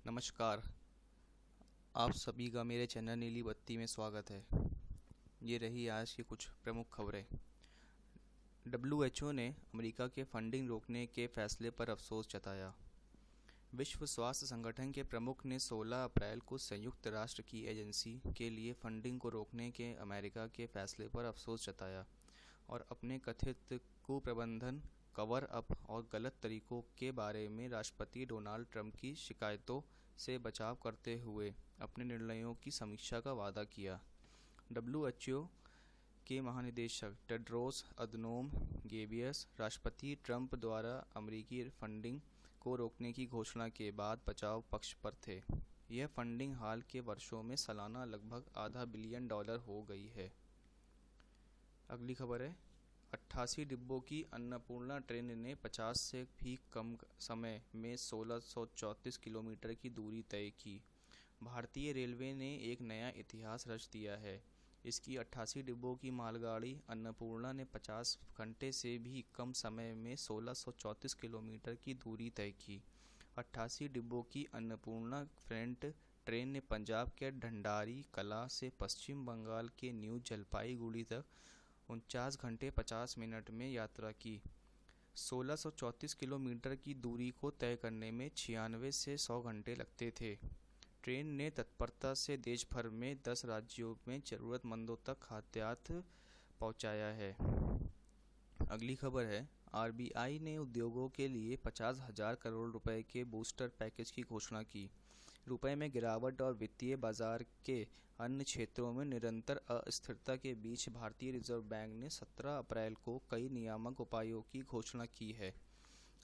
नमस्कार। आप सभी का मेरे चैनल नीली बत्ती में स्वागत है। ये रही आज की कुछ प्रमुख खबरें। डब्ल्यूएचओ ने अमेरिका के फंडिंग रोकने के फैसले पर अफसोस जताया। विश्व स्वास्थ्य संगठन के प्रमुख ने 16 अप्रैल को संयुक्त राष्ट्र की एजेंसी के लिए फंडिंग को रोकने के अमेरिका के फैसले पर अफसोस जताया और अपने कथित कुप्रबंधन, कवर अप और गलत तरीकों के बारे में राष्ट्रपति डोनाल्ड ट्रंप की शिकायतों से बचाव करते हुए अपने निर्णयों की समीक्षा का वादा किया। डब्ल्यूएचओ के महानिदेशक टेड्रोस अधनोम गेब्रियस राष्ट्रपति ट्रंप द्वारा अमेरिकी फंडिंग को रोकने की घोषणा के बाद बचाव पक्ष पर थे। यह फंडिंग हाल के वर्षों में सालाना लगभग $0.5 बिलियन हो गई है। अगली खबर है, 88 डिब्बों की अन्नपूर्णा ट्रेन ने 50 से भी कम समय में 1634 किलोमीटर की दूरी तय की। भारतीय रेलवे ने एक नया इतिहास रच दिया है। इसकी 88 डिब्बों की मालगाड़ी अन्नपूर्णा ने 50 घंटे से भी कम समय में 1634 किलोमीटर की दूरी तय की। 88 डिब्बों की अन्नपूर्णा फ्रेट ट्रेन ने पंजाब के ढंडारी कला से पश्चिम बंगाल के न्यू जलपाईगुड़ी तक 49 घंटे 50 मिनट में यात्रा की। 1634 किलोमीटर की दूरी को तय करने में 96 से 100 घंटे लगते थे। ट्रेन ने तत्परता से देश भर में 10 राज्यों में ज़रूरतमंदों तक खाद्यान्न पहुंचाया है। अगली खबर है, आरबीआई ने उद्योगों के लिए 50,000 करोड़ रुपए के बूस्टर पैकेज की घोषणा की। रुपए में गिरावट और वित्तीय बाजार के अन्य क्षेत्रों में निरंतर अस्थिरता के बीच भारतीय रिजर्व बैंक ने 17 अप्रैल को कई नियामक उपायों की घोषणा की है।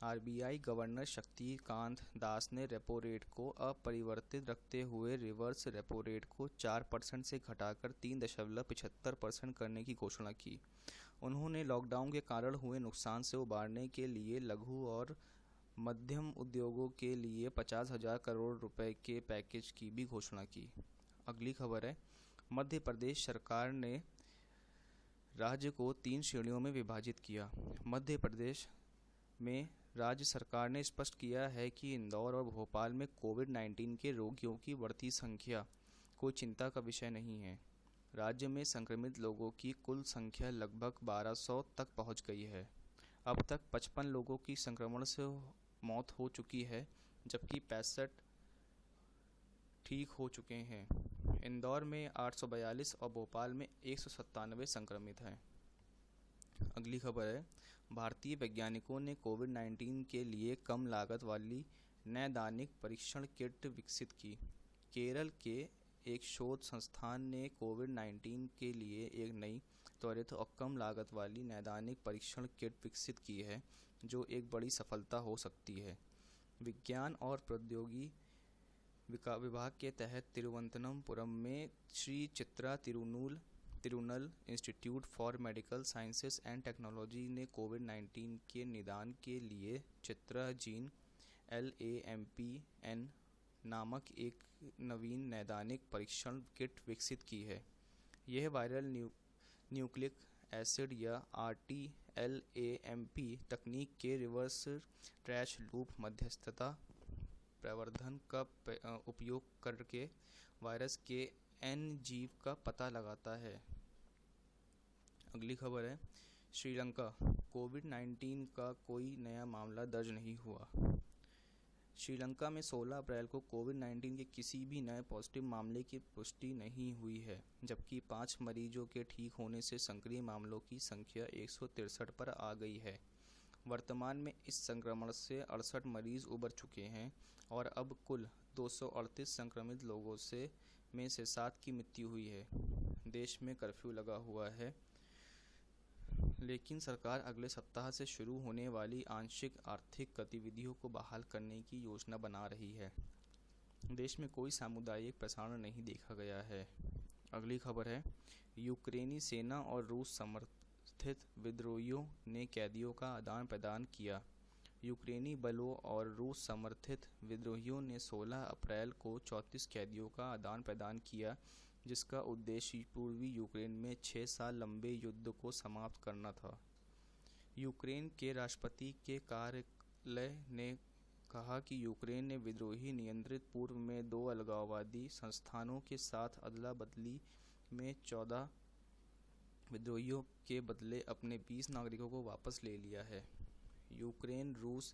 आरबीआई गवर्नर शक्तिकांत दास ने रेपो रेट को अपरिवर्तित रखते हुए रिवर्स रेपो रेट को 4% से घटाकर 3.75% करने की घोषणा की। उन्होंने लॉकडाउन के कारण हुए नुकसान से उबारने के लिए लघु और मध्यम उद्योगों के लिए 50,000 करोड़ रुपए के पैकेज की भी घोषणा की। अगली खबर है, मध्य प्रदेश सरकार ने राज्य को 3 श्रेणियों में विभाजित किया। मध्य प्रदेश में राज्य सरकार ने स्पष्ट किया है कि इंदौर और भोपाल में कोविड-19 के रोगियों की बढ़ती संख्या कोई चिंता का विषय नहीं है। राज्य में संक्रमित लोगों की कुल संख्या लगभग 1200 तक पहुंच गई है। अब तक 55 लोगों की संक्रमण से मौत हो चुकी है, जबकि 65 ठीक हो चुके हैं। इंदौर में 842 और भोपाल में 197 संक्रमित हैं। अगली खबर है, भारतीय वैज्ञानिकों ने कोविड-19 के लिए कम लागत वाली नैदानिक परीक्षण किट विकसित की। केरल के एक शोध संस्थान ने कोविड-19 के लिए एक नई, त्वरित और कम लागत वाली नैदानिक परीक्षण किट विकसित की है, जो एक बड़ी सफलता हो सकती है। विज्ञान और प्रौद्योगिकी विभाग के तहत तिरुवनंतपुरम में Shri Chitra Tirunal institute for medical sciences and technology ने कोविड-19 के निदान के लिए चित्रा जीन LAMPN नामक एक नवीन नैदानिक परीक्षण किट विकसित की है। यह वायरल न्यूक्लिक एसिड या RT-LAMP तकनीक के रिवर्स ट्रैश लूप मध्यस्थता प्रवर्धन का उपयोग करके वायरस के N जीव का पता लगाता है। अगली खबर है, श्रीलंका, कोविड-19 का कोई नया मामला दर्ज नहीं हुआ। श्रीलंका में 16 अप्रैल को कोविड-19 के किसी भी नए पॉजिटिव मामले की पुष्टि नहीं हुई है, जबकि 5 मरीजों के ठीक होने से सक्रिय मामलों की संख्या 163 पर आ गई है। वर्तमान में इस संक्रमण से 68 मरीज उबर चुके हैं और अब कुल 238 संक्रमित लोगों में से 7 की मृत्यु हुई है। देश में कर्फ्यू लगा हुआ है, लेकिन सरकार अगले सप्ताह से शुरू होने वाली आंशिक आर्थिक गतिविधियों को बहाल करने की योजना बना रही है। देश में कोई सामुदायिक प्रसारण नहीं देखा गया है। अगली खबर है, यूक्रेनी सेना और रूस समर्थित विद्रोहियों ने कैदियों का आदान प्रदान किया। यूक्रेनी बलों और रूस समर्थित विद्रोहियों ने 16 अप्रैल को 34 कैदियों का आदान प्रदान किया, जिसका उद्देश्य पूर्वी यूक्रेन में 6 साल लंबे युद्ध को समाप्त करना था। यूक्रेन के राष्ट्रपति के कार्यालय ने कहा कि यूक्रेन ने विद्रोही नियंत्रित पूर्व में 2 अलगाववादी संस्थानों के साथ अदला बदली में 14 विद्रोहियों के बदले अपने 20 नागरिकों को वापस ले लिया है। यूक्रेन, रूस,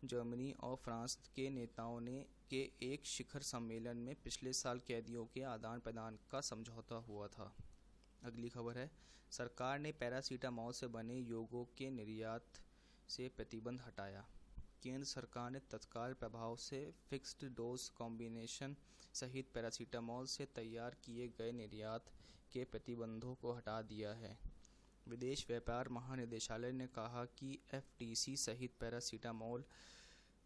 जर्मनी और फ्रांस के नेताओं ने के एक शिखर सम्मेलन में पिछले साल कैदियों के आदान प्रदान का समझौता हुआ था। अगली खबर है, सरकार ने पैरासीटामोल से बने यौगिकों के निर्यात से प्रतिबंध हटाया। केंद्र सरकार ने तत्काल प्रभाव से फिक्स्ड डोज कॉम्बिनेशन सहित पैरासीटामोल से तैयार किए गए निर्यात के प्रतिबंधों को हटा दिया है। विदेश व्यापार महानिदेशालय ने कहा कि एफटीसी सहित पैरासीटामोल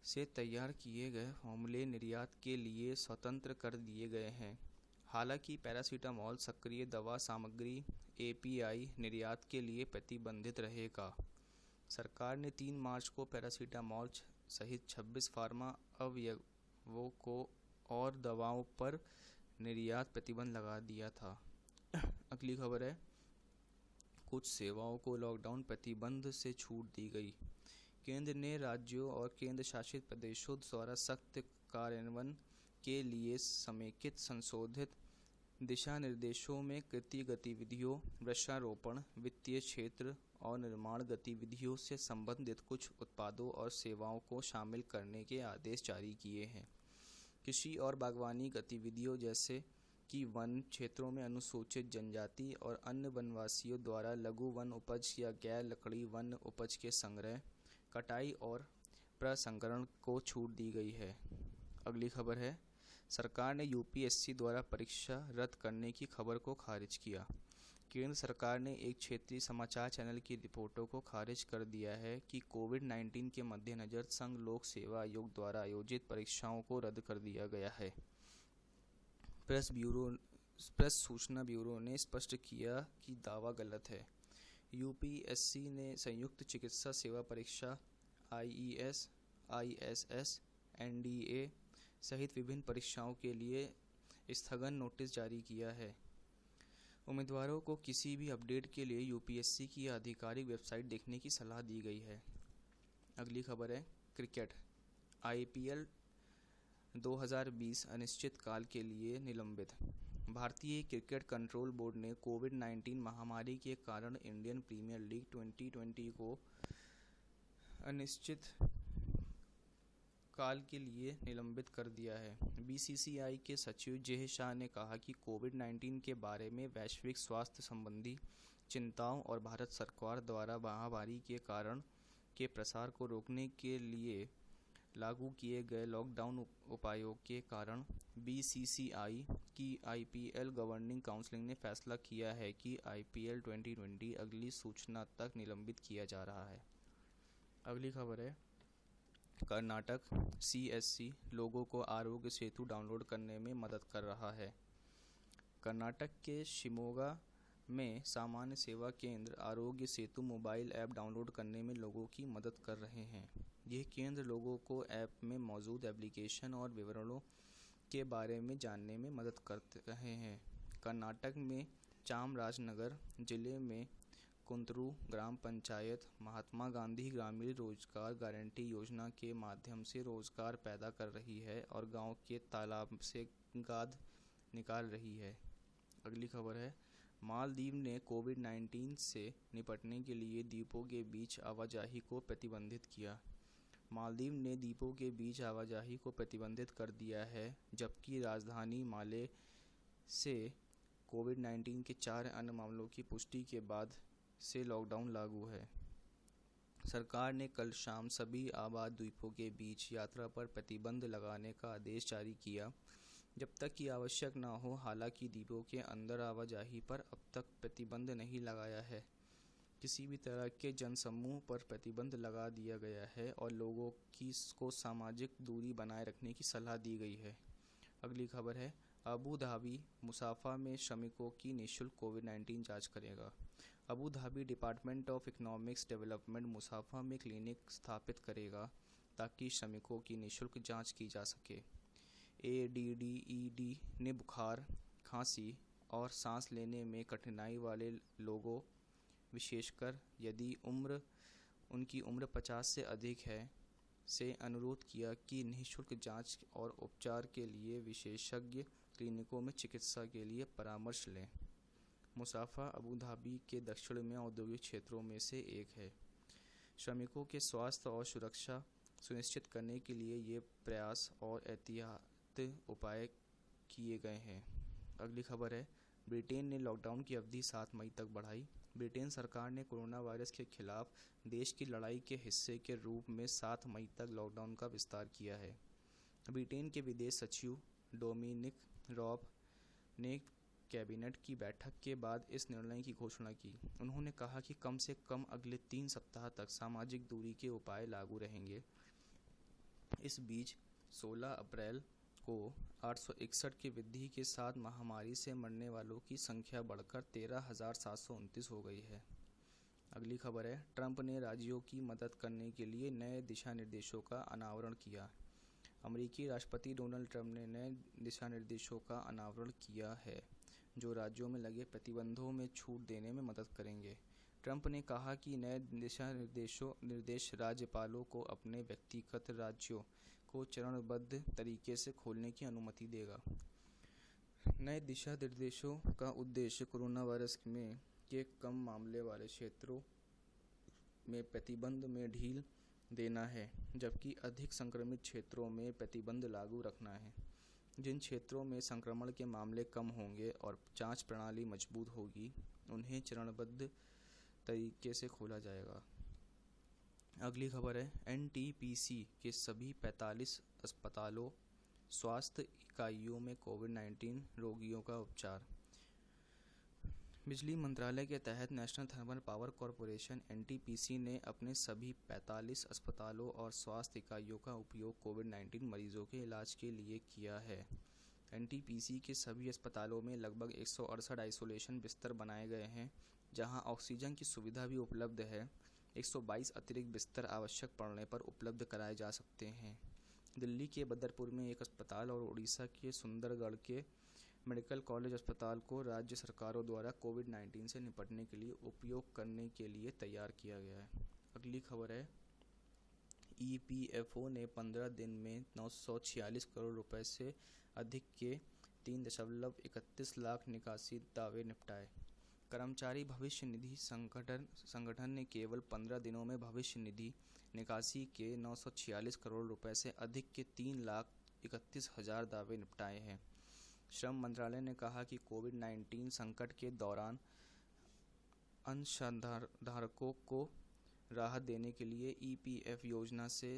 से तैयार किए गए फॉर्मूले निर्यात के लिए स्वतंत्र कर दिए गए हैं। हालांकि पैरासीटामोल सक्रिय दवा सामग्री एपीआई निर्यात के लिए प्रतिबंधित रहेगा। सरकार ने 3 मार्च को पैरासीटामोल सहित 26 फार्मा अवयवों को और दवाओं पर निर्यात प्रतिबंध लगा दिया था। अगली खबर है, कुछ सेवाओं को लॉकडाउन प्रतिबंध से छूट दी गई। केंद्र ने राज्यों और केंद्र शासित प्रदेशों द्वारा सख्त कार्यान्वयन के लिए समेकित संशोधित दिशा निर्देशों में कृषि गतिविधियों, वृक्षारोपण, वित्तीय क्षेत्र और निर्माण गतिविधियों से संबंधित कुछ उत्पादों और सेवाओं को शामिल करने के आदेश जारी किए हैं। कृषि और बागवानी गतिविधियों जैसे कि वन क्षेत्रों में अनुसूचित जनजाति और अन्य वनवासियों द्वारा लघु वन उपज या गैर लकड़ी वन उपज के संग्रह, कटाई और प्रसंस्करण को छूट दी गई है। अगली खबर है, सरकार ने यूपीएससी द्वारा परीक्षा रद्द करने की खबर को खारिज किया। केंद्र सरकार ने एक क्षेत्रीय समाचार चैनल की रिपोर्टों को खारिज कर दिया है कि कोविड-19 के मद्देनज़र संघ लोक सेवा आयोग द्वारा आयोजित परीक्षाओं को रद्द कर दिया गया है। प्रेस सूचना ब्यूरो ने स्पष्ट किया कि दावा गलत है। यूपीएससी ने संयुक्त चिकित्सा सेवा परीक्षा आईईएस, आईएसएस, एनडीए सहित विभिन्न परीक्षाओं के लिए स्थगन नोटिस जारी किया है। उम्मीदवारों को किसी भी अपडेट के लिए यूपीएससी की आधिकारिक वेबसाइट देखने की सलाह दी गई है। अगली खबर है, क्रिकेट। आईपीएल 2020 अनिश्चितकाल के लिए निलंबित। भारतीय क्रिकेट कंट्रोल बोर्ड ने कोविड-19 महामारी के कारण इंडियन प्रीमियर लीग 2020 को अनिश्चित काल के लिए निलंबित कर दिया है। बीसीसीआई के सचिव जय शाह ने कहा कि कोविड-19 के बारे में वैश्विक स्वास्थ्य संबंधी चिंताओं और भारत सरकार द्वारा महामारी के कारण के प्रसार को रोकने के लिए लागू किए गए लॉकडाउन उपायों के कारण बीसीसीआई की आईपीएल गवर्निंग काउंसिल ने फैसला किया है कि आईपीएल 2020 अगली सूचना तक निलंबित किया जा रहा है। अगली खबर है, कर्नाटक सीएससी लोगों को आरोग्य सेतु डाउनलोड करने में मदद कर रहा है। कर्नाटक के शिमोगा में सामान्य सेवा केंद्र Aarogya Setu mobile app download करने में लोगों की मदद कर रहे हैं। ये केंद्र लोगों को ऐप में मौजूद एप्लीकेशन और विवरणों के बारे में जानने में मदद कर रहे हैं। कर्नाटक में चामराजनगर जिले में कुंतरू ग्राम पंचायत महात्मा गांधी ग्रामीण रोजगार गारंटी योजना के माध्यम से रोजगार पैदा कर रही है और गांव के तालाब से गाद निकाल रही है। अगली खबर है, मालदीव ने कोविड-19 से निपटने के लिए द्वीपों के बीच आवाजाही को प्रतिबंधित किया। मालदीव ने द्वीपों के बीच आवाजाही को प्रतिबंधित कर दिया है, जबकि राजधानी माले से कोविड-19 के 4 अन्य मामलों की पुष्टि के बाद से लॉकडाउन लागू है। सरकार ने कल शाम सभी आबाद द्वीपों के बीच यात्रा पर प्रतिबंध लगाने का आदेश जारी किया, जब तक कि आवश्यक न हो। हालांकि द्वीपों के अंदर आवाजाही पर अब तक प्रतिबंध नहीं लगाया है। किसी भी तरह के जनसमूह पर प्रतिबंध लगा दिया गया है और लोगों को सामाजिक दूरी बनाए रखने की सलाह दी गई है। अगली खबर है, अबू धाबी मुसाफा में श्रमिकों की निःशुल्क कोविड-19 जांच करेगा। Abu Dhabi department of economics development Mussafah में क्लिनिक स्थापित करेगा ताकि श्रमिकों की निःशुल्क जांच की जा सके। एडीडीईडी ने बुखार, खांसी और सांस लेने में कठिनाई वाले लोगों, विशेषकर यदि उनकी उम्र 50 से अधिक है, से अनुरोध किया कि निःशुल्क जांच और उपचार के लिए विशेषज्ञ क्लिनिकों में चिकित्सा के लिए परामर्श लें। मुसाफा अबू धाबी के दक्षिण में औद्योगिक क्षेत्रों में से एक है। श्रमिकों के स्वास्थ्य और सुरक्षा सुनिश्चित करने के लिए ये प्रयास और एहतियाती उपाय किए गए हैं। अगली खबर है, ब्रिटेन ने लॉकडाउन की अवधि 7 मई तक बढ़ाई। ब्रिटेन सरकार ने कोरोना वायरस के खिलाफ देश की लड़ाई के हिस्से के रूप में 7 मई तक लॉकडाउन का विस्तार किया है। ब्रिटेन के विदेश सचिव डोमिनिक रॉब ने कैबिनेट की बैठक के बाद इस निर्णय की घोषणा की। उन्होंने कहा कि कम से कम अगले 3 सप्ताह तक सामाजिक दूरी के उपाय लागू रहेंगे। इस बीच 16 अप्रैल को 861 की वृद्धि के साथ महामारी से मरने वालों की संख्या बढ़कर 13,729 हो गई है। अगली खबर है, ट्रंप ने राज्यों की मदद करने के लिए नए दिशा निर्देशों का अनावरण किया। अमेरिकी राष्ट्रपति डोनाल्ड ट्रंप ने नए दिशा निर्देशों का अनावरण किया है जो राज्यों में लगे प्रतिबंधों में छूट देने में मदद करेंगे। ट्रंप ने कहा कि नए दिशा निर्देश राज्यपालों को अपने व्यक्तिगत राज्यों को चरणबद्ध तरीके से खोलने की अनुमति देगा। नए दिशा निर्देशों का उद्देश्य कोरोना वायरस के कम मामले वाले क्षेत्रों में प्रतिबंध में ढील देना है, जबकि अधिक संक्रमित क्षेत्रों में प्रतिबंध लागू रखना है। जिन क्षेत्रों में संक्रमण के मामले कम होंगे और जांच प्रणाली मजबूत होगी, उन्हें चरणबद्ध तरीके से खोला जाएगा। अगली खबर है, एनटीपीसी के सभी 45 अस्पतालों स्वास्थ्य इकाइयों में कोविड-19 रोगियों का उपचार। बिजली मंत्रालय के तहत national thermal power corporation NTPC ने अपने सभी 45 अस्पतालों और स्वास्थ्य इकाइयों का उपयोग कोविड-19 मरीजों के इलाज के लिए किया है। एनटीपीसी के सभी अस्पतालों में लगभग 168 आइसोलेशन बिस्तर बनाए गए हैं, जहां ऑक्सीजन की सुविधा भी उपलब्ध है। 122 अतिरिक्त बिस्तर आवश्यक पड़ने पर उपलब्ध कराए जा सकते हैं। दिल्ली के बदरपुर में एक अस्पताल और उड़ीसा के सुंदरगढ़ के मेडिकल कॉलेज अस्पताल को राज्य सरकारों द्वारा कोविड-19 से निपटने के लिए उपयोग करने के लिए तैयार किया गया है। अगली खबर है, ईपीएफओ ने 15 दिन में 946 करोड़ रुपए से अधिक के 3.31 लाख निकासी दावे निपटाए। कर्मचारी भविष्य निधि संगठन ने केवल 15 दिनों में भविष्य निधि निकासी के 946 करोड़ रुपए से अधिक के 3,31,000 दावे निपटाए हैं। श्रम मंत्रालय ने कहा कि कोविड-19 संकट के दौरान अंशधारकों को राहत देने के लिए ईपीएफ योजना से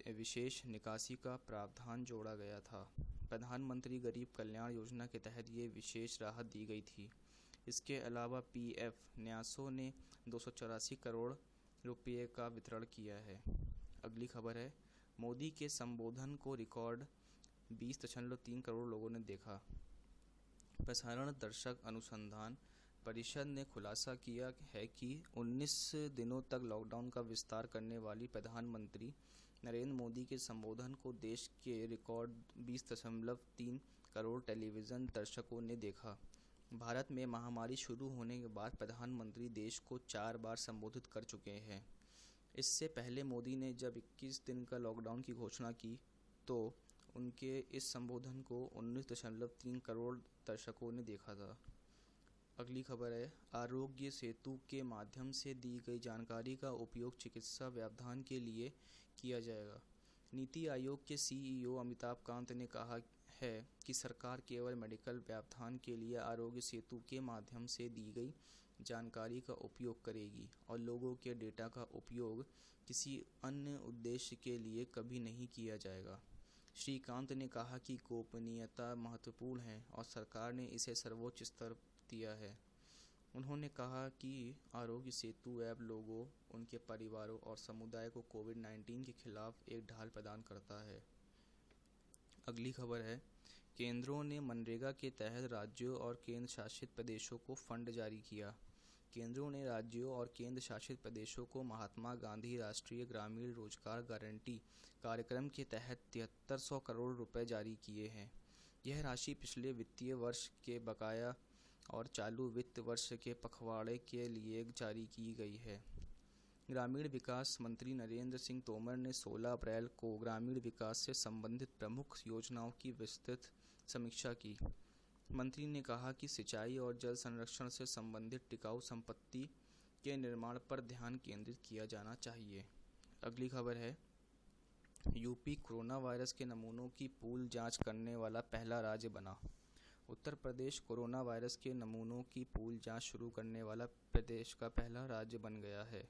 विशेष निकासी का प्रावधान जोड़ा गया था। प्रधानमंत्री गरीब कल्याण योजना के तहत ये विशेष राहत दी गई थी। इसके अलावा पीएफ न्यासों ने 284 करोड़ रुपये का वितरण किया है। अगली खबर है, मोदी के संबोधन को रिकॉर्ड 20.3 करोड़ लोगों ने देखा। प्रसारण दर्शक अनुसंधान परिषद ने खुलासा किया है कि 19 दिनों तक लॉकडाउन का विस्तार करने वाली प्रधानमंत्री नरेंद्र मोदी के संबोधन को देश के रिकॉर्ड 20.3 करोड़ टेलीविज़न दर्शकों ने देखा। भारत में महामारी शुरू होने के बाद प्रधानमंत्री देश को 4 बार संबोधित कर चुके हैं। इससे पहले मोदी ने जब 21 दिन का लॉकडाउन की घोषणा की तो उनके इस संबोधन को 19.3 करोड़ दर्शकों ने देखा था। अगली खबर है, आरोग्य सेतु के माध्यम से दी गई जानकारी का उपयोग चिकित्सा व्यवधान के लिए किया जाएगा। नीति आयोग के सीईओ अमिताभ कांत ने कहा है कि सरकार केवल मेडिकल व्यवधान के लिए आरोग्य सेतु के माध्यम से दी गई जानकारी का उपयोग करेगी और लोगों के डेटा का उपयोग किसी अन्य उद्देश्य के लिए कभी नहीं किया जाएगा। श्री कांत ने कहा कि गोपनीयता महत्वपूर्ण है और सरकार ने इसे सर्वोच्च स्तर दिया है। उन्होंने कहा कि आरोग्य सेतु ऐप लोगों, उनके परिवारों और समुदाय को कोविड-19 के खिलाफ एक ढाल प्रदान करता है। अगली खबर है, केंद्रों ने मनरेगा के तहत राज्यों और केंद्र शासित प्रदेशों को फंड जारी किया। केंद्रों ने राज्यों और केंद्र शासित प्रदेशों को महात्मा गांधी राष्ट्रीय ग्रामीण रोजगार गारंटी कार्यक्रम के तहत 7300 करोड़ रुपए जारी किए हैं। यह राशि पिछले वित्तीय वर्ष के बकाया और चालू वित्त वर्ष के पखवाड़े के लिए जारी की गई है। ग्रामीण विकास मंत्री नरेंद्र सिंह तोमर ने 16 अप्रैल को ग्रामीण विकास से संबंधित प्रमुख योजनाओं की विस्तृत समीक्षा की। मंत्री ने कहा कि सिंचाई और जल संरक्षण से संबंधित टिकाऊ संपत्ति के निर्माण पर ध्यान केंद्रित किया जाना चाहिए। अगली खबर है, यूपी कोरोना वायरस के नमूनों की पूल जांच करने वाला पहला राज्य बना। उत्तर प्रदेश कोरोना वायरस के नमूनों की पूल जांच शुरू करने वाला प्रदेश का पहला राज्य बन गया है।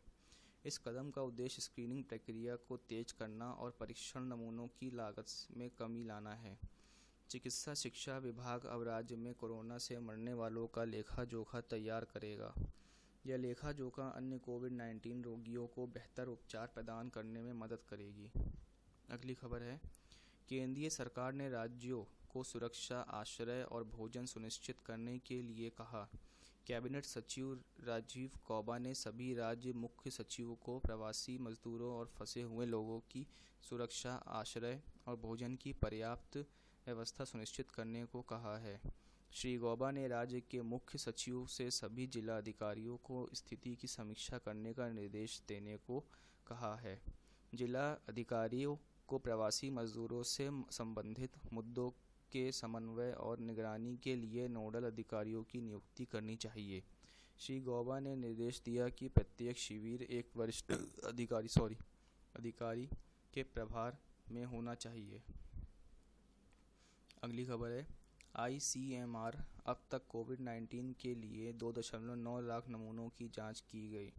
इस कदम का उद्देश्य स्क्रीनिंग प्रक्रिया को तेज करना और परीक्षण नमूनों की लागत में कमी लाना है। चिकित्सा शिक्षा विभाग अब राज्य में कोरोना से मरने वालों का लेखा जोखा तैयार करेगा। यह लेखा जोखा अन्य कोविड-19 रोगियों को बेहतर उपचार प्रदान करने में मदद करेगी। अगली खबर है, केंद्रीय सरकार ने राज्यों को सुरक्षा, आश्रय और भोजन सुनिश्चित करने के लिए कहा। कैबिनेट सचिव राजीव गौबा ने सभी राज्य मुख्य सचिवों को प्रवासी मजदूरों और फंसे हुए लोगों की सुरक्षा, आश्रय और भोजन की पर्याप्त व्यवस्था सुनिश्चित करने को कहा है। श्री गौबा ने राज्य के मुख्य सचिव से सभी जिला अधिकारियों को स्थिति की समीक्षा करने का निर्देश देने को कहा है। जिला अधिकारियों को प्रवासी मजदूरों से संबंधित मुद्दों के समन्वय और निगरानी के लिए नोडल अधिकारियों की नियुक्ति करनी चाहिए। श्री गौबा ने निर्देश दिया कि प्रत्येक शिविर एक वरिष्ठ अधिकारी के प्रभार में होना चाहिए। अगली खबर है, ICMR अब तक कोविड-19 के लिए 2.9 लाख नमूनों की जांच की गई।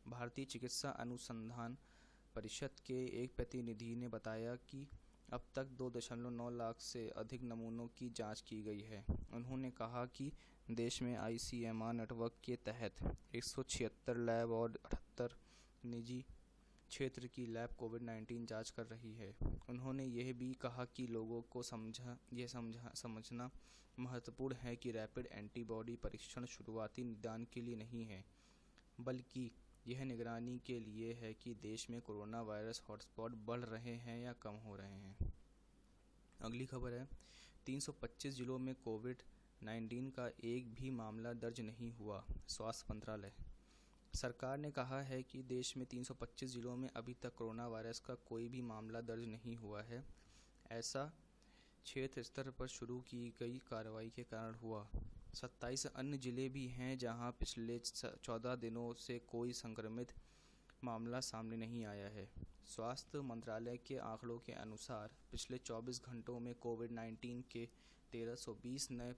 भारतीय चिकित्सा अनुसंधान परिषद के एक प्रतिनिधि ने बताया कि अब तक 2.9 लाख से अधिक नमूनों की जांच की गई है। उन्होंने कहा कि देश में ICMR नेटवर्क के तहत 176 लैब और 78 निजी क्षेत्र की लैब कोविड-19 जांच कर रही है। उन्होंने यह भी कहा कि लोगों को समझना महत्वपूर्ण है कि रैपिड एंटीबॉडी परीक्षण शुरुआती निदान के लिए नहीं है, बल्कि यह निगरानी के लिए है कि देश में कोरोना वायरस हॉटस्पॉट बढ़ रहे हैं या कम हो रहे हैं। अगली खबर है, 325 जिलों में कोविड-19 का एक भी मामला दर्ज नहीं हुआ। स्वास्थ्य मंत्रालय। सरकार ने कहा है कि देश में 325 जिलों में अभी तक कोरोना वायरस का कोई भी मामला दर्ज नहीं हुआ है। ऐसा क्षेत्र स्तर पर शुरू की गई कार्रवाई के कारण हुआ। 27 अन्य जिले भी हैं जहां पिछले 14 दिनों से कोई संक्रमित मामला सामने नहीं आया है। स्वास्थ्य मंत्रालय के आंकड़ों के अनुसार पिछले 24 घंटों में कोविड-19 के 1320 नए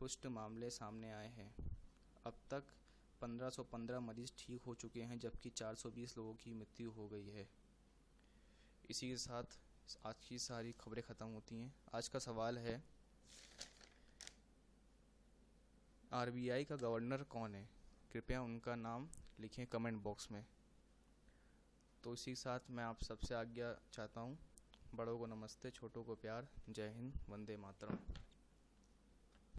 पुष्ट मामले सामने आए हैं। अब तक 1515 मरीज ठीक हो चुके हैं, जबकि 420 लोगों की मृत्यु हो गई है। इसी के साथ आज की सारी खबरें ख़त्म होती हैं। आज का सवाल है, RBI का गवर्नर कौन है? कृपया उनका नाम लिखें कमेंट बॉक्स में। तो इसी के साथ मैं आप सबसे आज्ञा चाहता हूँ। बड़ों को नमस्ते, छोटों को प्यार। जय हिंद, वंदे मातरम।